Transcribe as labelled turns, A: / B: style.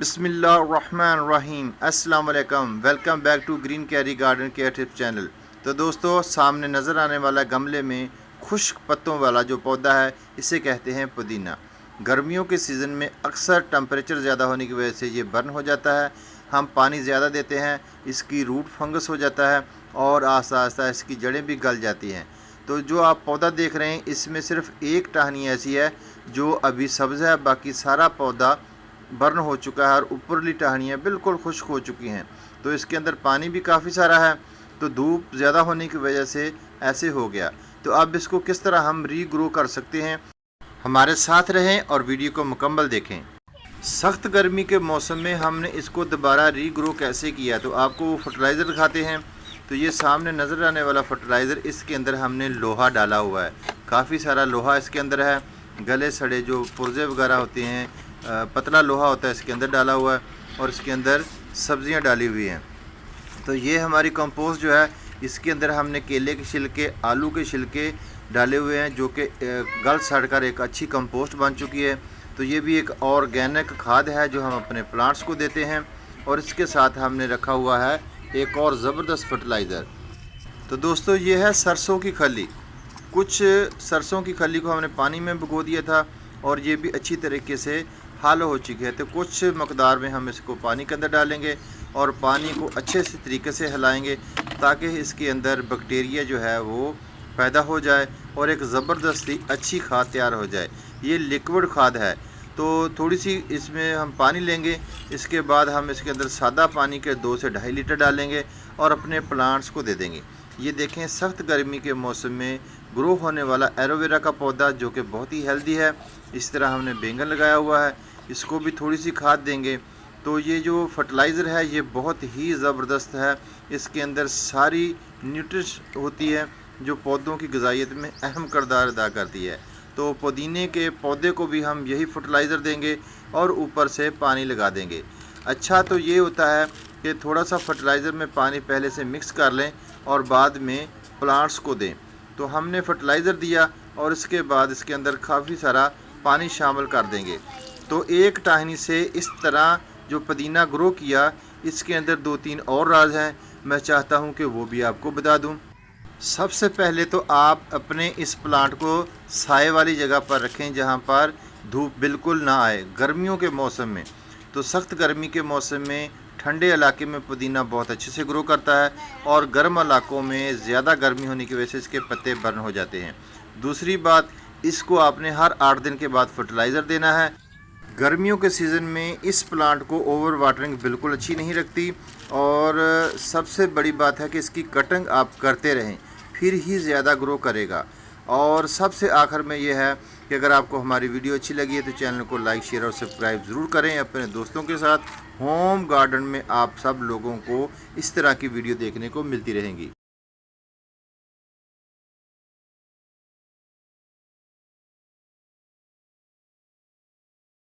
A: बिस्मिल्लाहिर्रहमानिर्रहीम अस्सलाम वालेकुम। Welcome back to green carry garden care tips channel. तो दोस्तों, सामने नज़र आने वाला गमले में खुश्क पत्तों वाला जो पौधा है इसे कहते हैं पुदीना। गर्मियों के सीज़न में अक्सर टेम्परेचर ज़्यादा होने की वजह से ये बर्न हो जाता है। हम पानी ज़्यादा देते हैं, इसकी रूट फंगस हो जाता है और आहिस्ता आहिस्ता इसकी जड़ें भी गल जाती हैं। तो जो आप पौधा देख रहे हैं इसमें सिर्फ एक टहनी ऐसी है जो अभी सब्ज़ है, बाकी सारा पौधा बर्न हो चुका है और ऊपरली टहनियाँ बिल्कुल खुश्क हो चुकी हैं। तो इसके अंदर पानी भी काफ़ी सारा है, तो धूप ज़्यादा होने की वजह से ऐसे हो गया। तो अब इसको किस तरह हम रीग्रो कर सकते हैं, हमारे साथ रहें और वीडियो को मुकम्मल देखें। सख्त गर्मी के मौसम में हमने इसको दोबारा रीग्रो कैसे किया, तो आपको वो फर्टिलाइज़र दिखाते हैं। तो ये सामने नज़र आने वाला फर्टिलाइज़र, इसके अंदर हमने लोहा डाला हुआ है। काफ़ी सारा लोहा इसके अंदर है, गले सड़े जो पुर्जे वगैरह होते हैं, पतला लोहा होता है, इसके अंदर डाला हुआ है और इसके अंदर सब्जियां डाली हुई हैं। तो ये हमारी कंपोस्ट जो है, इसके अंदर हमने केले के छिलके, आलू के छिलके डाले हुए हैं जो कि गल सड़ कर एक अच्छी कंपोस्ट बन चुकी है। तो ये भी एक ऑर्गेनिक खाद है जो हम अपने प्लांट्स को देते हैं। और इसके साथ हमने रखा हुआ है एक और ज़बरदस्त फर्टिलाइज़र। तो दोस्तों, ये है सरसों की खली। कुछ सरसों की खली को हमने पानी में भिगो दिया था और ये भी अच्छी तरीके से हालो हो चुकी है। तो कुछ मकदार में हम इसको पानी के अंदर डालेंगे और पानी को अच्छे से तरीके से हिलाएंगे ताकि इसके अंदर बैक्टीरिया जो है वो पैदा हो जाए और एक ज़बरदस्ती अच्छी खाद तैयार हो जाए। ये लिक्विड खाद है, तो थोड़ी सी इसमें हम पानी लेंगे। इसके बाद हम इसके अंदर सादा पानी के 2 से 2.5 लीटर डालेंगे और अपने प्लांट्स को दे देंगे। ये देखें, सख्त गर्मी के मौसम में ग्रो होने वाला एलोवेरा का पौधा जो कि बहुत ही हेल्दी है। इस तरह हमने बैंगन लगाया हुआ है, इसको भी थोड़ी सी खाद देंगे। तो ये जो फर्टिलाइज़र है ये बहुत ही ज़बरदस्त है। इसके अंदर सारी न्यूट्रिश होती है जो पौधों की ग़िज़ाइयत में अहम किरदार अदा करती है। तो पुदीने के पौधे को भी हम यही फर्टिलाइज़र देंगे और ऊपर से पानी लगा देंगे। अच्छा, तो ये होता है कि थोड़ा सा फर्टिलाइज़र में पानी पहले से मिक्स कर लें और बाद में प्लांट्स को दें। तो हमने फर्टिलाइज़र दिया और इसके बाद इसके अंदर काफ़ी सारा पानी शामिल कर देंगे। तो एक टहनी से इस तरह जो पुदीना ग्रो किया, इसके अंदर 2-3 और राज हैं, मैं चाहता हूं कि वो भी आपको बता दूं। सबसे पहले तो आप अपने इस प्लांट को साए वाली जगह पर रखें जहां पर धूप बिल्कुल ना आए गर्मियों के मौसम में। तो सख्त गर्मी के मौसम में ठंडे इलाके में पुदीना बहुत अच्छे से ग्रो करता है और गर्म इलाकों में ज़्यादा गर्मी होने की वजह से इसके पत्ते बर्न हो जाते हैं। दूसरी बात, इसको आपने हर 8 दिन के बाद फर्टिलाइज़र देना है। गर्मियों के सीज़न में इस प्लांट को ओवर वाटरिंग बिल्कुल अच्छी नहीं लगती और सबसे बड़ी बात है कि इसकी कटिंग आप करते रहें, फिर ही ज़्यादा ग्रो करेगा। और सबसे आखिर में यह है कि अगर आपको हमारी वीडियो अच्छी लगी है तो चैनल को लाइक, शेयर और सब्सक्राइब ज़रूर करें अपने दोस्तों के साथ। होम गार्डन में आप सब लोगों को इस तरह की वीडियो देखने को मिलती रहेंगी।